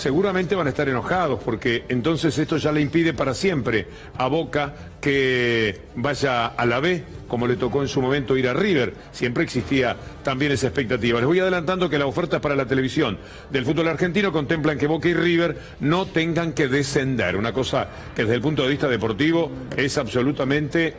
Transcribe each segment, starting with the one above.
seguramente van a estar enojados porque entonces esto ya le impide para siempre a Boca que vaya a la B, como le tocó en su momento ir a River. Siempre existía también esa expectativa. Les voy adelantando que las ofertas para la televisión del fútbol argentino contemplan que Boca y River no tengan que descender. Una cosa que desde el punto de vista deportivo es absolutamente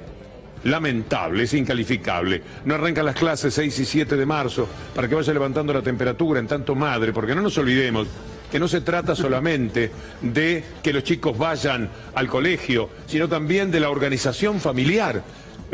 lamentable, es incalificable. No arrancan las clases 6 y 7 de marzo para que vaya levantando la temperatura en tanto madre, porque no nos olvidemos que no se trata solamente de que los chicos vayan al colegio, sino también de la organización familiar.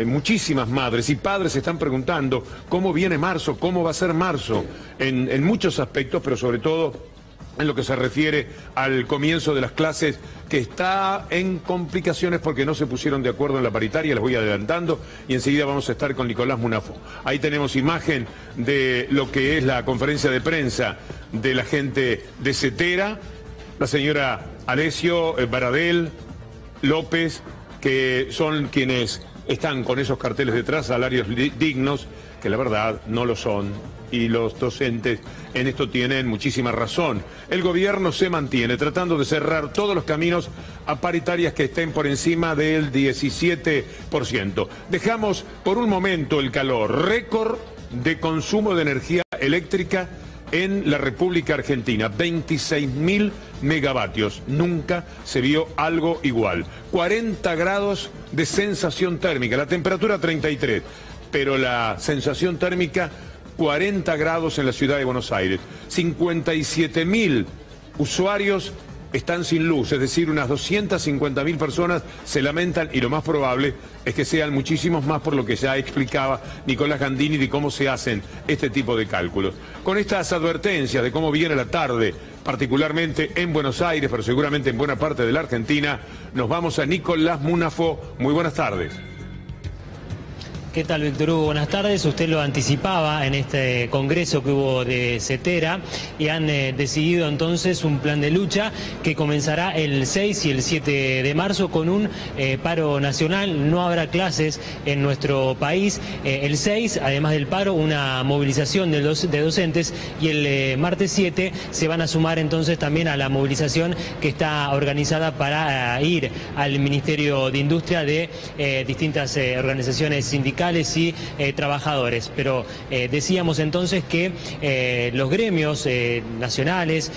Muchísimas madres y padres se están preguntando cómo viene marzo, cómo va a ser marzo, en muchos aspectos, pero sobre todo en lo que se refiere al comienzo de las clases, que está en complicaciones porque no se pusieron de acuerdo en la paritaria. Les voy adelantando y enseguida vamos a estar con Nicolás Munafo. Ahí tenemos imagen de lo que es la conferencia de prensa de la gente de Cetera, la señora Alessio, Baradel, López, que son quienes están con esos carteles detrás, salarios dignos, que la verdad no lo son. Y los docentes en esto tienen muchísima razón. El gobierno se mantiene tratando de cerrar todos los caminos a paritarias que estén por encima del 17%. Dejamos por un momento el calor, récord de consumo de energía eléctrica en la República Argentina, 26.000 megavatios. Nunca se vio algo igual. 40 grados de sensación térmica, la temperatura 33, pero la sensación térmica 40 grados en la ciudad de Buenos Aires. 57.000 usuarios están sin luz, es decir, unas 250.000 personas se lamentan y lo más probable es que sean muchísimos más, por lo que ya explicaba Nicolás Gandini de cómo se hacen este tipo de cálculos. Con estas advertencias de cómo viene la tarde, particularmente en Buenos Aires, pero seguramente en buena parte de la Argentina, nos vamos a Nicolás Munafo. Muy buenas tardes. ¿Qué tal, Víctor Hugo? Buenas tardes. Usted lo anticipaba en este congreso que hubo de Cetera y han decidido entonces un plan de lucha que comenzará el 6 y el 7 de marzo con un paro nacional. No habrá clases en nuestro país. El 6, además del paro, una movilización de docentes, y el martes 7 se van a sumar entonces también a la movilización que está organizada para ir al Ministerio de Industria de distintas organizaciones sindicales y trabajadores. Pero decíamos entonces que los gremios nacionales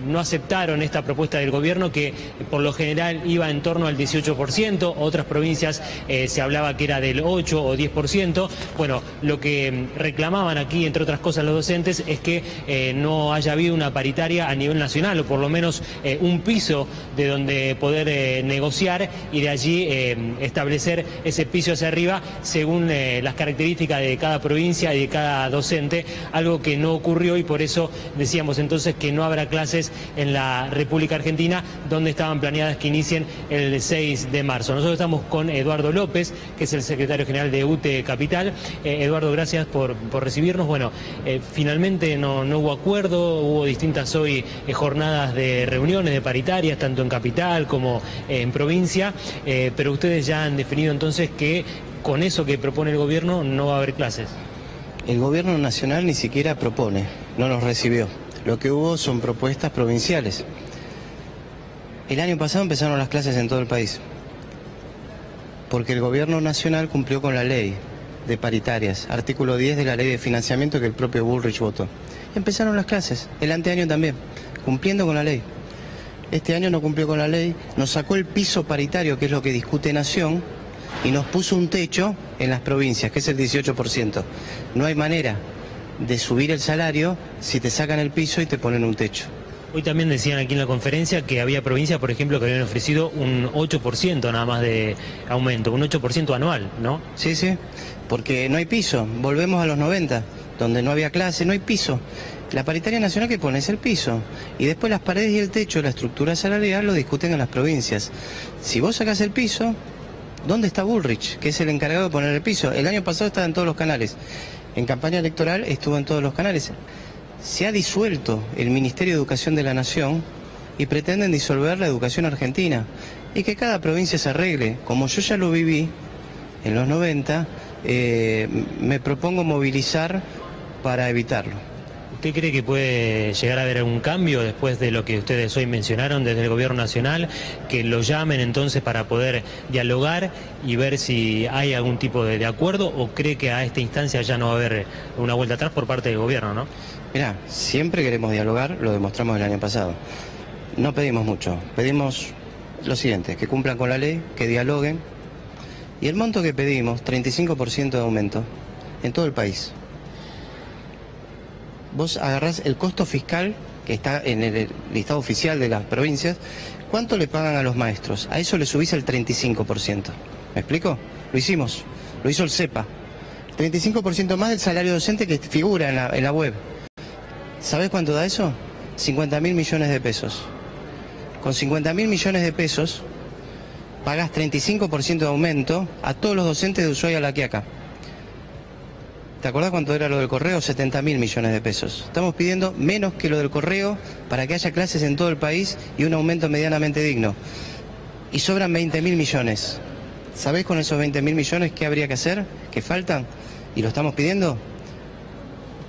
no aceptaron esta propuesta del gobierno, que por lo general iba en torno al 18%, otras provincias se hablaba que era del 8 o 10%. Bueno, lo que reclamaban aquí, entre otras cosas, los docentes es que no haya habido una paritaria a nivel nacional, o por lo menos un piso de donde poder negociar y de allí establecer ese piso hacia arriba según las características de cada provincia y de cada docente, algo que no ocurrió, y por eso decíamos entonces que no habrá clases en la República Argentina, donde estaban planeadas que inicien el 6 de marzo. Nosotros estamos con Eduardo López, que es el secretario general de UTE Capital. Eduardo, gracias por recibirnos. Bueno, finalmente no hubo acuerdo, hubo distintas hoy jornadas de reuniones, de paritarias, tanto en Capital como en provincia, pero ustedes ya han definido entonces que con eso que propone el gobierno no va a haber clases. El gobierno nacional ni siquiera propone, no nos recibió. Lo que hubo son propuestas provinciales. El año pasado empezaron las clases en todo el país, porque el gobierno nacional cumplió con la ley de paritarias, artículo 10 de la ley de financiamiento que el propio Bullrich votó. Empezaron las clases, el anteaño también, cumpliendo con la ley. Este año no cumplió con la ley, nos sacó el piso paritario, que es lo que discute Nación, y nos puso un techo en las provincias, que es el 18%. No hay manera de subir el salario si te sacan el piso y te ponen un techo. Hoy también decían aquí en la conferencia que había provincias, por ejemplo, que habían ofrecido un 8% nada más de aumento, un 8% anual, ¿no? Sí, sí, porque no hay piso. Volvemos a los 90, donde no había clase, no hay piso. La paritaria nacional que pone es el piso, y después las paredes y el techo, la estructura salarial, lo discuten en las provincias. Si vos sacás el piso, ¿dónde está Bullrich, que es el encargado de poner el piso? El año pasado estaba en todos los canales. En campaña electoral estuvo en todos los canales. Se ha disuelto el Ministerio de Educación de la Nación y pretenden disolver la educación argentina. Y que cada provincia se arregle. Como yo ya lo viví en los 90, me propongo movilizar para evitarlo. ¿Usted cree que puede llegar a haber algún cambio después de lo que ustedes hoy mencionaron desde el gobierno nacional, que lo llamen entonces para poder dialogar y ver si hay algún tipo de acuerdo, o cree que a esta instancia ya no va a haber una vuelta atrás por parte del gobierno, ¿no? Mirá, siempre queremos dialogar, lo demostramos el año pasado. No pedimos mucho, pedimos lo siguiente, que cumplan con la ley, que dialoguen, y el monto que pedimos, 35% de aumento en todo el país. Vos agarrás el costo fiscal que está en el listado oficial de las provincias, ¿cuánto le pagan a los maestros? A eso le subís el 35%. ¿Me explico? Lo hicimos, lo hizo el CEPA. 35% más del salario docente que figura en la web. ¿Sabés cuánto da eso? 50.000 millones de pesos. Con 50.000 millones de pesos pagás 35% de aumento a todos los docentes de Ushuaia a La Quiaca. ¿Te acordás cuánto era lo del correo? 70.000 millones de pesos. Estamos pidiendo menos que lo del correo para que haya clases en todo el país y un aumento medianamente digno. Y sobran 20.000 millones. ¿Sabés con esos 20.000 millones qué habría que hacer? ¿Qué faltan? Y lo estamos pidiendo.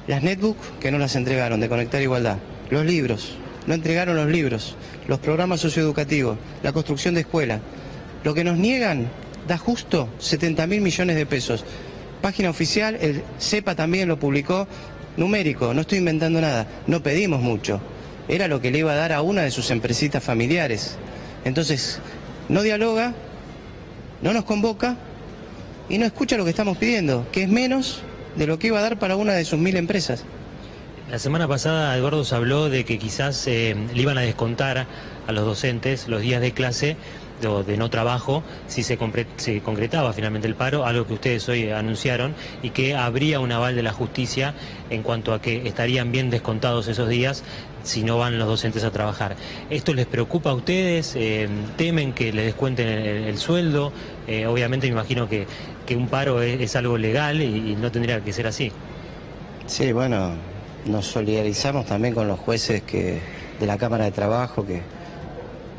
Las netbooks que no las entregaron de Conectar Igualdad. Los libros. No entregaron los libros. Los programas socioeducativos. La construcción de escuelas. Lo que nos niegan da justo 70.000 millones de pesos. Página oficial, el CEPA también lo publicó, numérico, no estoy inventando nada, no pedimos mucho, era lo que le iba a dar a una de sus empresitas familiares. Entonces, no dialoga, no nos convoca y no escucha lo que estamos pidiendo, que es menos de lo que iba a dar para una de sus 1.000 empresas. La semana pasada Eduardo se habló de que quizás le iban a descontar a los docentes los días de clase de no trabajo si se concretaba finalmente el paro, algo que ustedes hoy anunciaron, y que habría un aval de la justicia en cuanto a que estarían bien descontados esos días si no van los docentes a trabajar. ¿Esto les preocupa a ustedes? ¿Temen que les descuenten el sueldo? Obviamente me imagino que un paro es algo legal y no tendría que ser así. Sí, bueno, nos solidarizamos también con los jueces de la Cámara de Trabajo, que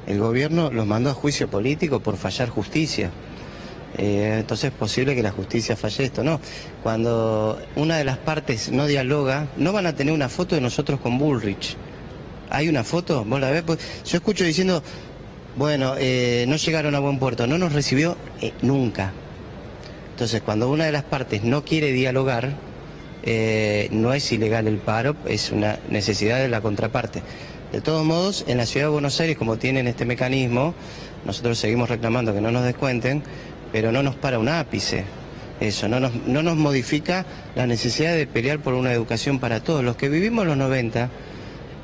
el gobierno los mandó a juicio político por fallar justicia. Entonces es posible que la justicia falle esto, ¿no? Cuando una de las partes no dialoga, no van a tener una foto de nosotros con Bullrich. ¿Hay una foto? ¿Vos la ves? Pues yo escucho diciendo, bueno, no llegaron a buen puerto, no nos recibió nunca. Entonces cuando una de las partes no quiere dialogar, no es ilegal el paro, es una necesidad de la contraparte. De todos modos, en la Ciudad de Buenos Aires, como tienen este mecanismo, nosotros seguimos reclamando que no nos descuenten, pero no nos para un ápice. Eso, no nos modifica la necesidad de pelear por una educación para todos. Los que vivimos los 90,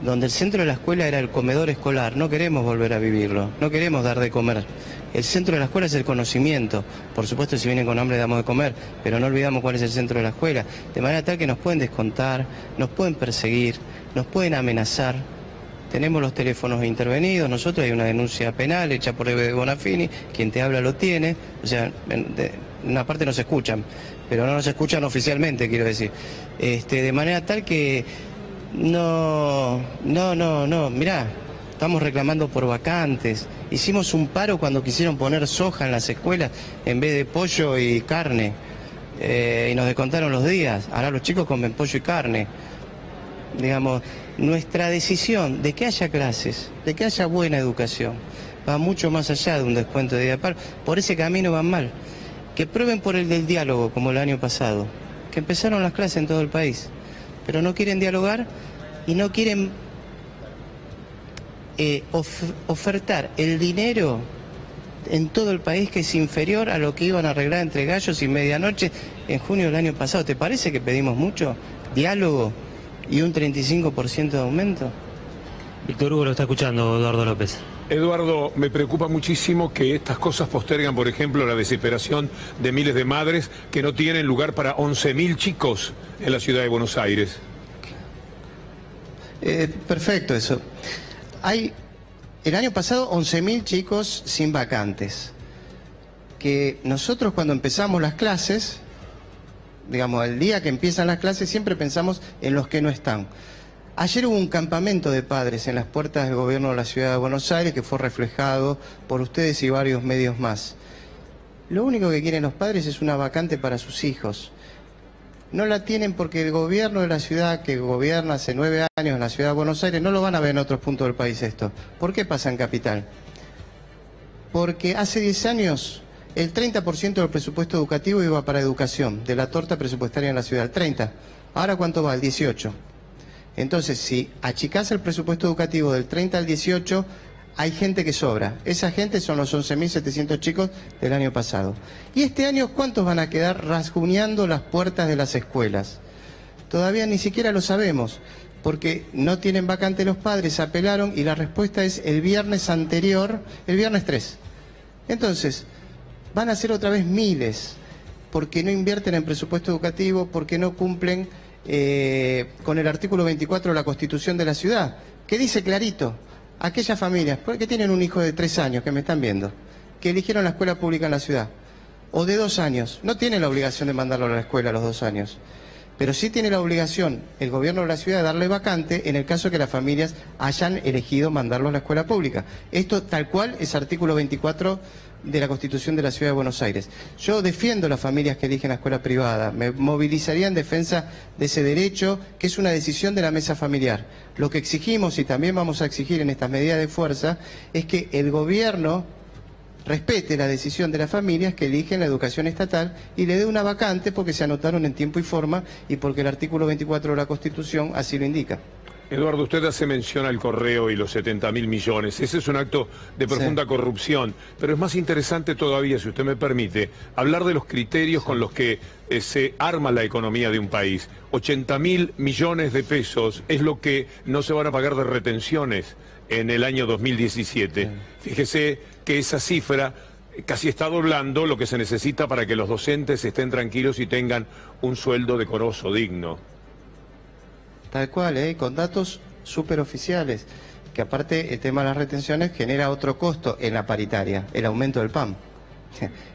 donde el centro de la escuela era el comedor escolar, no queremos volver a vivirlo, no queremos dar de comer. El centro de la escuela es el conocimiento. Por supuesto, si vienen con hambre damos de comer, pero no olvidamos cuál es el centro de la escuela. De manera tal que nos pueden descontar, nos pueden perseguir, nos pueden amenazar. Tenemos los teléfonos intervenidos, nosotros hay una denuncia penal hecha por Eve Bonafini, quien te habla lo tiene, o sea, de una parte nos escuchan, pero no nos escuchan oficialmente, quiero decir. De manera tal que no, mirá, estamos reclamando por vacantes, hicimos un paro cuando quisieron poner soja en las escuelas en vez de pollo y carne, y nos descontaron los días, ahora los chicos comen pollo y carne. Digamos, nuestra decisión de que haya clases, de que haya buena educación, va mucho más allá de un descuento de día de paro. Por ese camino van mal. Que prueben por el del diálogo, como el año pasado, que empezaron las clases en todo el país, pero no quieren dialogar y no quieren ofertar el dinero en todo el país que es inferior a lo que iban a arreglar entre gallos y medianoche en junio del año pasado. ¿Te parece que pedimos mucho? ¿Diálogo y un 35% de aumento? Víctor Hugo lo está escuchando, Eduardo López. Eduardo, me preocupa muchísimo que estas cosas postergan, por ejemplo, la desesperación de miles de madres que no tienen lugar para 11.000 chicos en la ciudad de Buenos Aires. Perfecto eso. Hay, el año pasado, 11.000 chicos sin vacantes. Que nosotros cuando empezamos las clases, digamos, el día que empiezan las clases, siempre pensamos en los que no están. Ayer hubo un campamento de padres en las puertas del gobierno de la Ciudad de Buenos Aires que fue reflejado por ustedes y varios medios más. Lo único que quieren los padres es una vacante para sus hijos. No la tienen porque el gobierno de la ciudad, que gobierna hace 9 años en la ciudad de Buenos Aires, no lo van a ver en otros puntos del país esto. ¿Por qué pasa en Capital? Porque hace 10 años el 30% del presupuesto educativo iba para educación, de la torta presupuestaria en la ciudad, el 30%. ¿Ahora cuánto va? El 18%. Entonces, si achicás el presupuesto educativo del 30 al 18, hay gente que sobra. Esa gente son los 11.700 chicos del año pasado. Y este año, ¿cuántos van a quedar rasguñando las puertas de las escuelas? Todavía ni siquiera lo sabemos, porque no tienen vacante los padres, apelaron y la respuesta es el viernes anterior, el viernes 3. Entonces, van a ser otra vez miles, porque no invierten en presupuesto educativo, porque no cumplen con el artículo 24 de la Constitución de la ciudad, que dice clarito, aquellas familias que tienen un hijo de 3 años, que me están viendo, que eligieron la escuela pública en la ciudad, o de 2 años, no tienen la obligación de mandarlo a la escuela a los 2 años, pero sí tiene la obligación el gobierno de la ciudad de darle vacante en el caso que las familias hayan elegido mandarlo a la escuela pública. Esto tal cual es artículo 24 de la Constitución de la Ciudad de Buenos Aires. Yo defiendo las familias que eligen la escuela privada, me movilizaría en defensa de ese derecho, que es una decisión de la mesa familiar. Lo que exigimos, y también vamos a exigir en estas medidas de fuerza, es que el gobierno respete la decisión de las familias que eligen la educación estatal y le dé una vacante porque se anotaron en tiempo y forma y porque el artículo 24 de la Constitución así lo indica. Eduardo, usted hace mención al correo y los 70.000 millones. Ese es un acto de profunda corrupción, pero es más interesante todavía, si usted me permite, hablar de los criterios con los que se arma la economía de un país. 80.000 millones de pesos es lo que no se van a pagar de retenciones en el año 2017. Fíjese que esa cifra casi está doblando lo que se necesita para que los docentes estén tranquilos y tengan un sueldo decoroso, digno. Tal cual, con datos superoficiales, que aparte el tema de las retenciones genera otro costo en la paritaria, el aumento del PAN.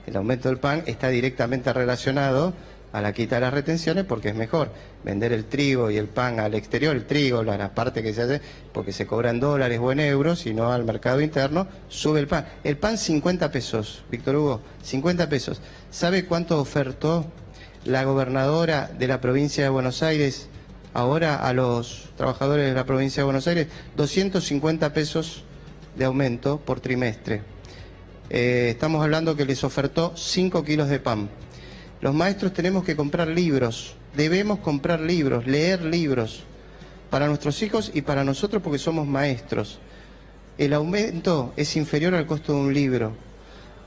El aumento del PAN está directamente relacionado a la quita de las retenciones porque es mejor vender el trigo y el pan al exterior, el trigo, la parte que se hace, porque se cobra en dólares o en euros y no al mercado interno, sube el pan. El pan 50 pesos, Víctor Hugo, 50 pesos. ¿Sabe cuánto ofertó la gobernadora de la provincia de Buenos Aires ahora a los trabajadores de la provincia de Buenos Aires? 250 pesos de aumento por trimestre. Estamos hablando que les ofertó 5 kilos de pan. Los maestros tenemos que comprar libros, debemos comprar libros, leer libros para nuestros hijos y para nosotros porque somos maestros. El aumento es inferior al costo de un libro.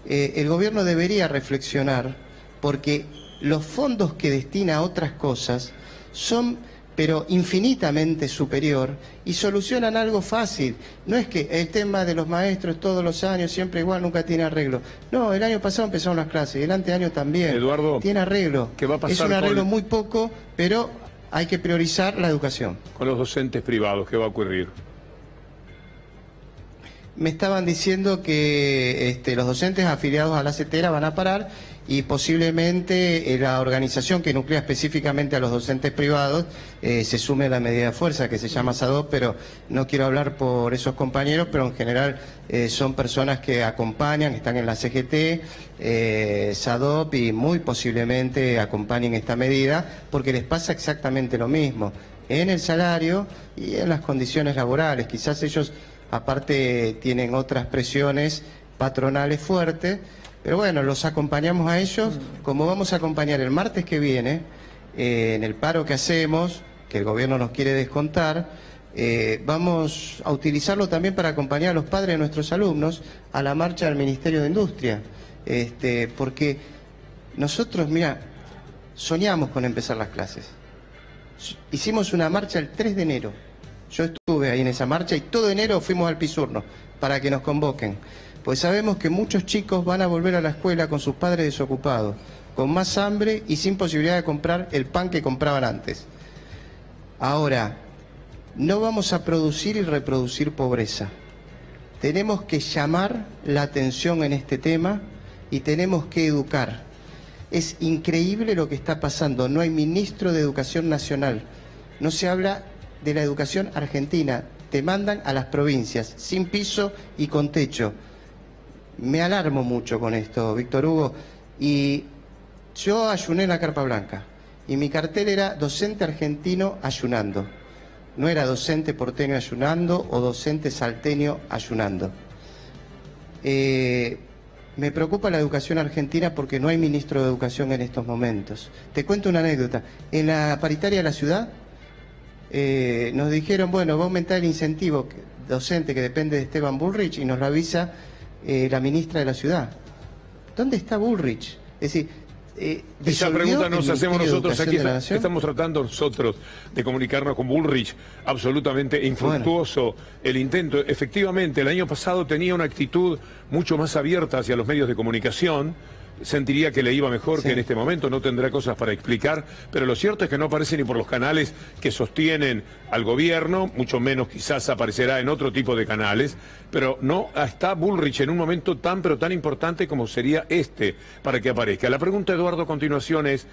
El gobierno debería reflexionar porque los fondos que destina a otras cosas son pero infinitamente superior y solucionan algo fácil. No es que el tema de los maestros todos los años, siempre igual, nunca tiene arreglo. No, el año pasado empezaron las clases y el anteaño también. Eduardo, tiene arreglo. ¿qué va a pasar es un arreglo muy poco, pero hay que priorizar la educación. Con los docentes privados, ¿qué va a ocurrir? Me estaban diciendo que los docentes afiliados a la CETERA van a parar y posiblemente la organización que nuclea específicamente a los docentes privados se sume a la medida de fuerza que se llama SADOP, pero no quiero hablar por esos compañeros, pero en general son personas que acompañan, están en la CGT, SADOP y muy posiblemente acompañen esta medida porque les pasa exactamente lo mismo en el salario y en las condiciones laborales. Quizás ellos aparte tienen otras presiones patronales fuertes, pero bueno, los acompañamos a ellos, como vamos a acompañar el martes que viene, en el paro que hacemos, que el gobierno nos quiere descontar, vamos a utilizarlo también para acompañar a los padres de nuestros alumnos a la marcha del Ministerio de Industria, porque nosotros, mira, soñamos con empezar las clases. Hicimos una marcha el 3 de enero. Yo estuve ahí en esa marcha y todo enero fuimos al Pisurno para que nos convoquen. Pues sabemos que muchos chicos van a volver a la escuela con sus padres desocupados, con más hambre y sin posibilidad de comprar el pan que compraban antes. Ahora, no vamos a producir y reproducir pobreza. Tenemos que llamar la atención en este tema y tenemos que educar. Es increíble lo que está pasando. No hay ministro de Educación Nacional. No se habla de la educación argentina. Te mandan a las provincias, sin piso y con techo. Me alarmo mucho con esto, Víctor Hugo, y yo ayuné en la carpa blanca. y mi cartel era docente argentino ayunando. No era docente porteño ayunando o docente salteño ayunando. Me preocupa la educación argentina porque no hay ministro de educación en estos momentos. Te cuento una anécdota. En la paritaria de la ciudad nos dijeron, bueno, va a aumentar el incentivo docente que depende de Esteban Bullrich, y nos lo avisa la ministra de la ciudad. ¿Dónde está Bullrich? Es decir, esa pregunta nos hacemos nosotros aquí. Estamos tratando nosotros de comunicarnos con Bullrich. Absolutamente infructuoso el intento. Efectivamente, el año pasado tenía una actitud mucho más abierta hacia los medios de comunicación. Sentiría que le iba mejor que en este momento, no tendrá cosas para explicar, pero lo cierto es que no aparece ni por los canales que sostienen al gobierno, mucho menos quizás aparecerá en otro tipo de canales, pero no está Bullrich en un momento tan pero tan importante como sería este para que aparezca. La pregunta, Eduardo, a continuación es,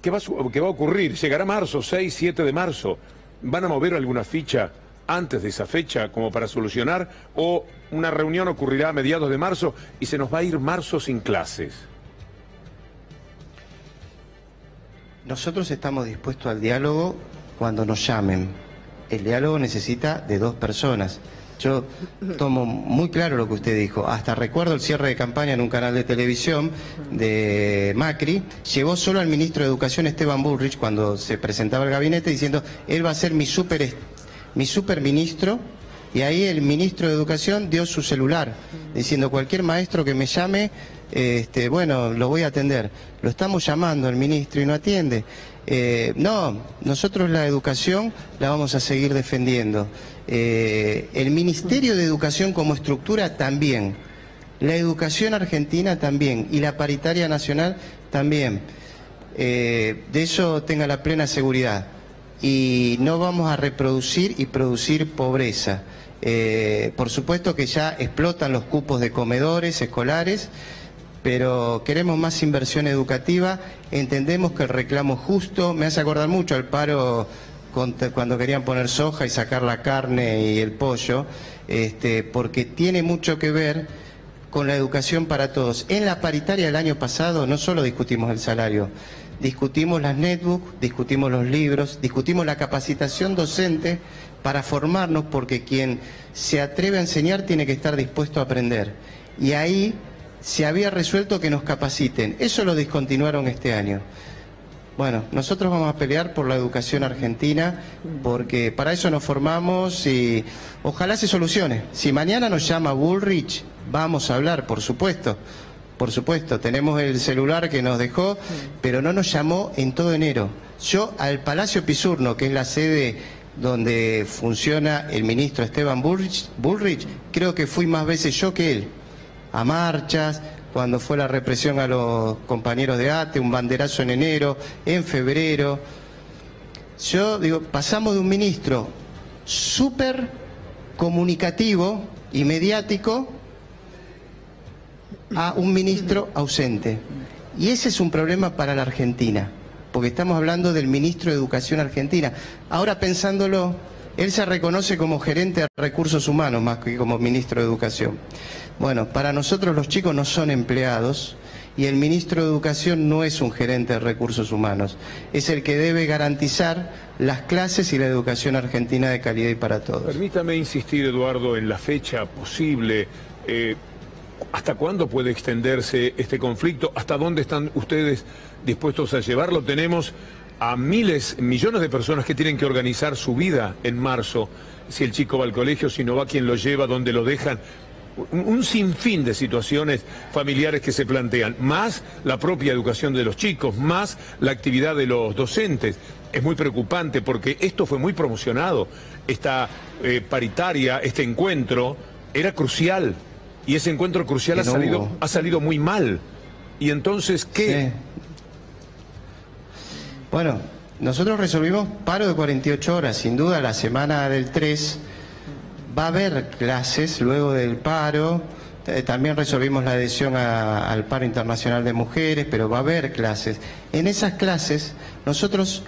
¿qué va a ocurrir? ¿Llegará marzo, 6, 7 de marzo? ¿Van a mover alguna ficha antes de esa fecha como para solucionar, o una reunión ocurrirá a mediados de marzo y se nos va a ir marzo sin clases? Nosotros estamos dispuestos al diálogo cuando nos llamen. El diálogo necesita de dos personas. Yo tomo muy claro lo que usted dijo. Hasta recuerdo el cierre de campaña en un canal de televisión de Macri. Llevó solo al ministro de Educación, Esteban Bullrich, cuando se presentaba el gabinete, diciendo, él va a ser mi superministro. Y ahí el ministro de Educación dio su celular, diciendo, cualquier maestro que me llame, bueno, lo voy a atender. Lo estamos llamando al ministro y no atiende. No, nosotros la educación la vamos a seguir defendiendo. El Ministerio de Educación como estructura también. La educación argentina también. Y la paritaria nacional también. De eso tenga la plena seguridad. Y no vamos a reproducir y producir pobreza. Por supuesto que ya explotan los cupos de comedores escolares, pero queremos más inversión educativa, entendemos que el reclamo es justo. Me hace acordar mucho al paro cuando querían poner soja y sacar la carne y el pollo, porque tiene mucho que ver con la educación para todos. En la paritaria del año pasado no solo discutimos el salario, discutimos las netbooks, discutimos los libros, discutimos la capacitación docente para formarnos, porque quien se atreve a enseñar tiene que estar dispuesto a aprender. Y ahí se había resuelto que nos capaciten. Eso lo discontinuaron este año. Bueno, nosotros vamos a pelear por la educación argentina, porque para eso nos formamos y ojalá se solucione. Si mañana nos llama Bullrich, vamos a hablar, por supuesto. Por supuesto, tenemos el celular que nos dejó, pero no nos llamó en todo enero. Yo al Palacio Pisurno, que es la sede donde funciona el ministro Esteban Bullrich, creo que fui más veces yo que él. A marchas, cuando fue la represión a los compañeros de ATE, un banderazo en enero, en febrero. Yo digo, pasamos de un ministro súper comunicativo y mediático a un ministro ausente. Y ese es un problema para la Argentina, porque estamos hablando del ministro de Educación argentina. Ahora pensándolo, él se reconoce como gerente de recursos humanos más que como ministro de Educación. Bueno, para nosotros los chicos no son empleados y el ministro de Educación no es un gerente de recursos humanos. Es el que debe garantizar las clases y la educación argentina de calidad y para todos. Permítame insistir, Eduardo, en la fecha posible. ¿Hasta cuándo puede extenderse este conflicto? ¿Hasta dónde están ustedes dispuestos a llevarlo? Tenemos a miles, millones de personas que tienen que organizar su vida en marzo. Si el chico va al colegio, si no va, quién lo lleva, dónde lo dejan. Un sinfín de situaciones familiares que se plantean, más la propia educación de los chicos, más la actividad de los docentes. Es muy preocupante porque esto fue muy promocionado. Esta paritaria, este encuentro, era crucial. Y ese encuentro crucial ha salido muy mal. Y entonces, ¿qué? Sí. Bueno, nosotros resolvimos paro de 48 horas. Sin duda, la semana del 3 va a haber clases luego del paro. También resolvimos la adhesión al paro internacional de mujeres, pero va a haber clases. En esas clases, nosotros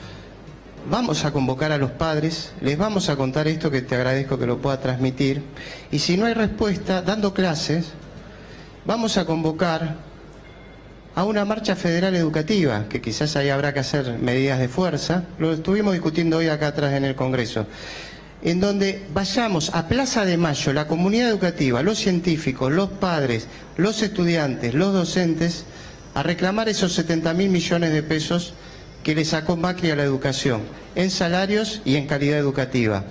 vamos a convocar a los padres, les vamos a contar esto que te agradezco que lo pueda transmitir, y si no hay respuesta, dando clases, vamos a convocar a una marcha federal educativa, que quizás ahí habrá que hacer medidas de fuerza, lo estuvimos discutiendo hoy acá atrás en el Congreso, en donde vayamos a Plaza de Mayo, la comunidad educativa, los científicos, los padres, los estudiantes, los docentes, a reclamar esos 70.000 millones de pesos que le sacó Macri a la educación, en salarios y en calidad educativa.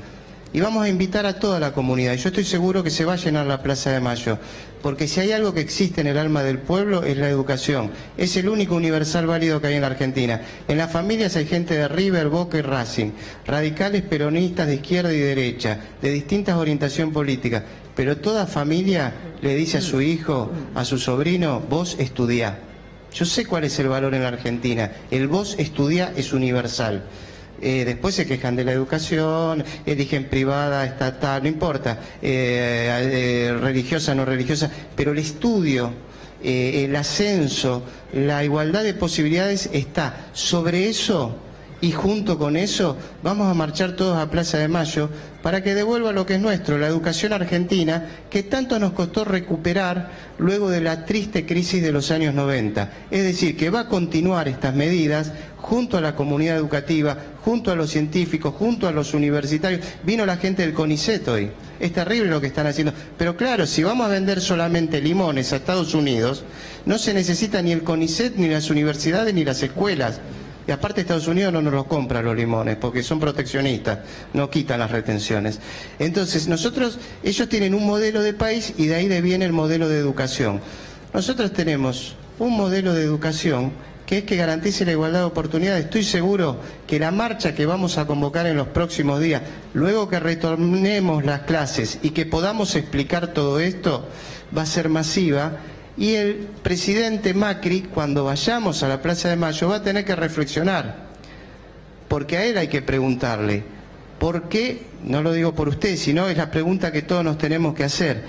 Y vamos a invitar a toda la comunidad, y yo estoy seguro que se va a llenar la Plaza de Mayo, porque si hay algo que existe en el alma del pueblo es la educación. Es el único universal válido que hay en la Argentina. En las familias hay gente de River, Boca y Racing, radicales peronistas de izquierda y derecha, de distintas orientación política, pero toda familia le dice a su hijo, a su sobrino, vos estudiá. Yo sé cuál es el valor en la Argentina, el vos estudiá es universal. Después se quejan de la educación, eligen privada, estatal, no importa, religiosa, no religiosa, pero el estudio, el ascenso, la igualdad de posibilidades está. Sobre eso, y junto con eso, vamos a marchar todos a Plaza de Mayo para que devuelva lo que es nuestro, la educación argentina, que tanto nos costó recuperar luego de la triste crisis de los años 90. Es decir, que va a continuar estas medidas junto a la comunidad educativa, junto a los científicos, junto a los universitarios. Vino la gente del CONICET hoy. Es terrible lo que están haciendo. Pero claro, si vamos a vender solamente limones a Estados Unidos, no se necesita ni el CONICET, ni las universidades, ni las escuelas. Y aparte Estados Unidos no nos los compra los limones, porque son proteccionistas, no quitan las retenciones. Entonces, ellos tienen un modelo de país y de ahí viene el modelo de educación. Nosotros tenemos un modelo de educación que es que garantice la igualdad de oportunidades. Estoy seguro que la marcha que vamos a convocar en los próximos días, luego que retornemos las clases y que podamos explicar todo esto, va a ser masiva. Y el presidente Macri, cuando vayamos a la Plaza de Mayo, va a tener que reflexionar, porque a él hay que preguntarle, ¿por qué? No lo digo por usted, sino es la pregunta que todos nos tenemos que hacer.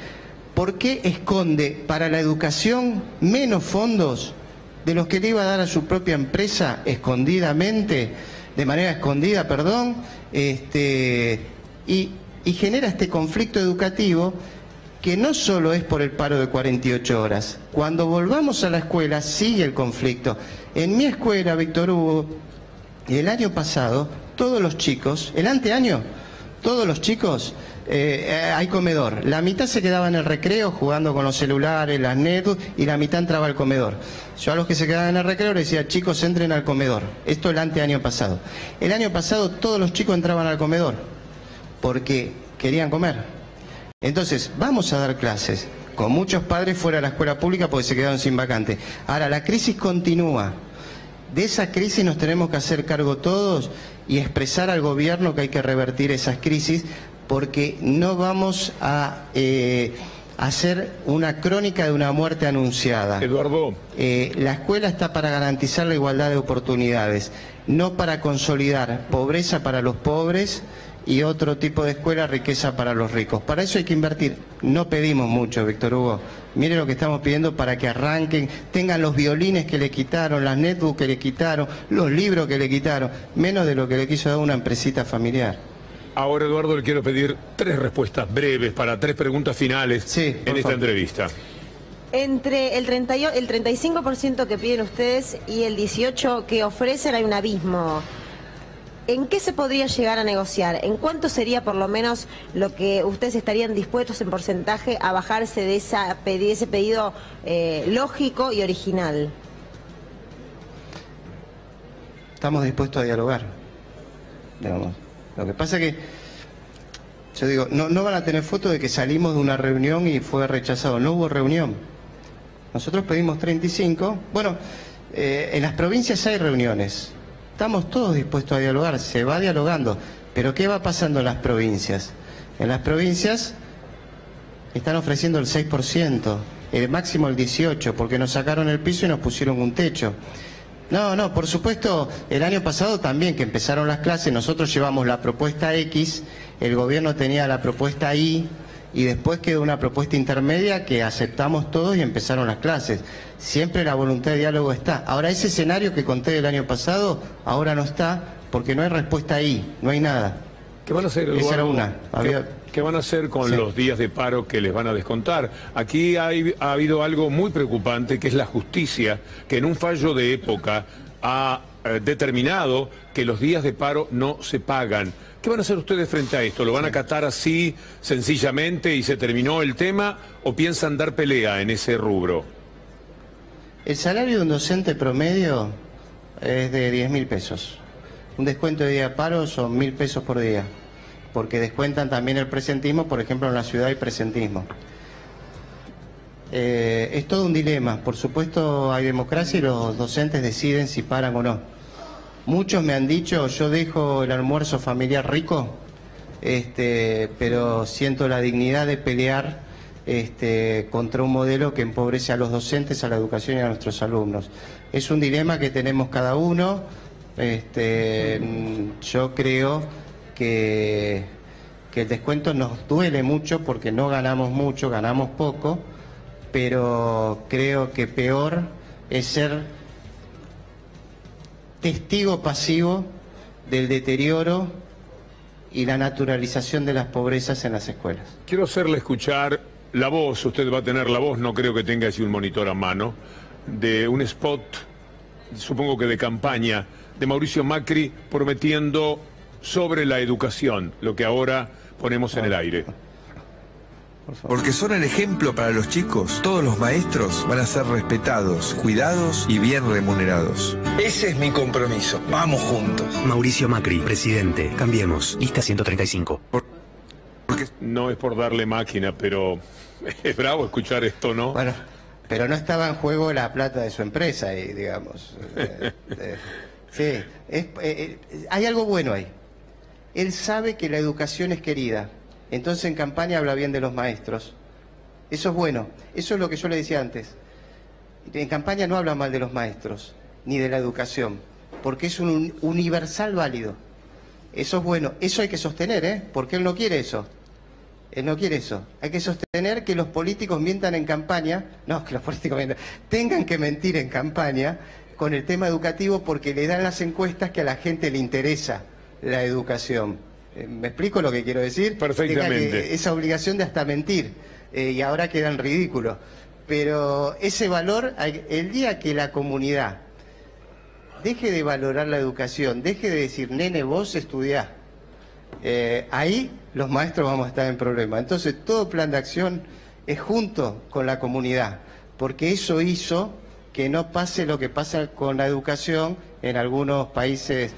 ¿Por qué esconde para la educación menos fondos de los que le iba a dar a su propia empresa escondidamente, de manera escondida, perdón, y genera este conflicto educativo que no solo es por el paro de 48 horas. Cuando volvamos a la escuela sigue el conflicto. En mi escuela, Víctor Hugo, el año pasado, todos los chicos, el anteaño, todos los chicos, hay comedor. La mitad se quedaba en el recreo jugando con los celulares, las netbooks, y la mitad entraba al comedor. Yo a los que se quedaban en el recreo les decía, chicos, entren al comedor. Esto el anteaño pasado. El año pasado todos los chicos entraban al comedor porque querían comer. Entonces, vamos a dar clases con muchos padres fuera de la escuela pública porque se quedaron sin vacante. Ahora, la crisis continúa. De esa crisis nos tenemos que hacer cargo todos y expresar al gobierno que hay que revertir esas crisis, porque no vamos a hacer una crónica de una muerte anunciada. Eduardo. La escuela está para garantizar la igualdad de oportunidades, no para consolidar pobreza para los pobres y otro tipo de escuela, riqueza para los ricos. Para eso hay que invertir. No pedimos mucho, Víctor Hugo. Mire lo que estamos pidiendo para que arranquen, tengan los violines que le quitaron, las netbooks que le quitaron, los libros que le quitaron, menos de lo que le quiso dar una empresita familiar. Ahora, Eduardo, le quiero pedir 3 respuestas breves para 3 preguntas finales en esta entrevista. Entre el 35% que piden ustedes y el 18% que ofrecen hay un abismo. ¿En qué se podría llegar a negociar? ¿En cuánto sería por lo menos lo que ustedes estarían dispuestos en porcentaje a bajarse de ese pedido lógico y original? Estamos dispuestos a dialogar. Digamos. Lo que pasa es que, yo digo, no van a tener foto de que salimos de una reunión y fue rechazado. No hubo reunión. Nosotros pedimos 35. Bueno, en las provincias hay reuniones. Estamos todos dispuestos a dialogar, se va dialogando. Pero ¿qué va pasando en las provincias? En las provincias están ofreciendo el 6%, el máximo el 18%, porque nos sacaron el piso y nos pusieron un techo. No, por supuesto, el año pasado también que empezaron las clases, nosotros llevamos la propuesta X, el gobierno tenía la propuesta Y, y después quedó una propuesta intermedia que aceptamos todos y empezaron las clases. Siempre la voluntad de diálogo está. Ahora, ese escenario que conté del año pasado, ahora no está, porque no hay respuesta ahí, no hay nada. ¿Qué van a hacer, Eduardo? Esa era una. ¿Qué van a hacer con Sí. los días de paro que les van a descontar? Aquí ha habido algo muy preocupante, que es la justicia, que en un fallo de época ha determinado que los días de paro no se pagan. ¿Qué van a hacer ustedes frente a esto? ¿Lo van a acatar así, sencillamente, y se terminó el tema? ¿O piensan dar pelea en ese rubro? El salario de un docente promedio es de 10.000 pesos. Un descuento de día de paro son 1.000 pesos por día, porque descuentan también el presentismo, por ejemplo en la ciudad hay presentismo. Es todo un dilema. Por supuesto hay democracia y los docentes deciden si paran o no. Muchos me han dicho, yo dejo el almuerzo familiar rico, pero siento la dignidad de pelear contra un modelo que empobrece a los docentes, a la educación y a nuestros alumnos. Es un dilema que tenemos cada uno. Yo creo que el descuento nos duele mucho porque no ganamos mucho, ganamos poco, pero creo que peor es ser testigo pasivo del deterioro y la naturalización de las pobrezas en las escuelas. Quiero hacerle escuchar la voz, usted va a tener la voz, no creo que tenga así un monitor a mano, de un spot, supongo que de campaña, de Mauricio Macri prometiendo sobre la educación, lo que ahora ponemos en el aire. Porque son el ejemplo para los chicos. Todos los maestros van a ser respetados, cuidados y bien remunerados. Ese es mi compromiso. Vamos juntos. Mauricio Macri, presidente. Cambiemos. Lista 135. Porque No es por darle máquina, pero es bravo escuchar esto, ¿no? Bueno, pero no estaba en juego la plata de su empresa, digamos. Sí, hay algo bueno ahí. Él sabe que la educación es querida. Entonces en campaña habla bien de los maestros. Eso es bueno. Eso es lo que yo le decía antes. En campaña no habla mal de los maestros, ni de la educación, porque es un universal válido. Eso es bueno. Eso hay que sostener, porque él no quiere eso. Él no quiere eso. Hay que sostener que los políticos mientan en campaña. No, que los políticos mientan. Tengan que mentir en campaña con el tema educativo porque le dan las encuestas que a la gente le interesa la educación. ¿Me explico lo que quiero decir? Perfectamente. Esa obligación de hasta mentir, y ahora quedan ridículos. Pero ese valor, el día que la comunidad deje de valorar la educación, deje de decir, nene, vos estudiá, ahí los maestros vamos a estar en problema. Entonces todo plan de acción es junto con la comunidad, porque eso hizo que no pase lo que pasa con la educación en algunos países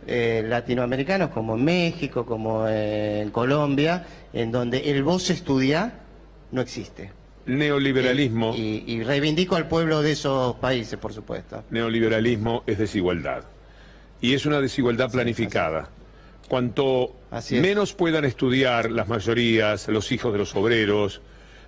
latinoamericanos, como en México, como en Colombia, en donde el vos estudiá no existe. Neoliberalismo. Y reivindico al pueblo de esos países, por supuesto. Neoliberalismo es desigualdad. Y es una desigualdad planificada. Cuanto menos puedan estudiar las mayorías, los hijos de los obreros,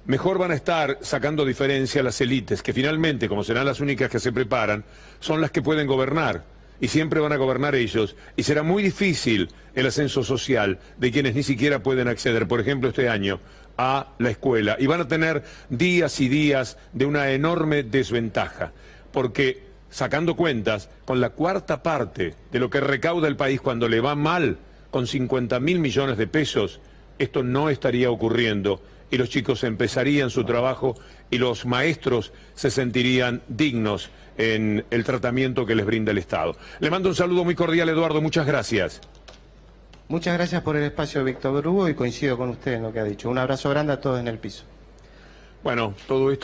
mejor van a estar sacando diferencia las élites, que finalmente, como serán las únicas que se preparan, son las que pueden gobernar. Y siempre van a gobernar ellos. Y será muy difícil el ascenso social de quienes ni siquiera pueden acceder, por ejemplo, este año, a la escuela. Y van a tener días y días de una enorme desventaja. Porque, sacando cuentas, con la cuarta parte de lo que recauda el país cuando le va mal, con 50.000 millones de pesos, esto no estaría ocurriendo. Y los chicos empezarían su trabajo y los maestros se sentirían dignos en el tratamiento que les brinda el Estado. Le mando un saludo muy cordial, Eduardo, muchas gracias. Muchas gracias por el espacio, Víctor Hugo, y coincido con usted en lo que ha dicho. Un abrazo grande a todos en el piso. Bueno, todo esto...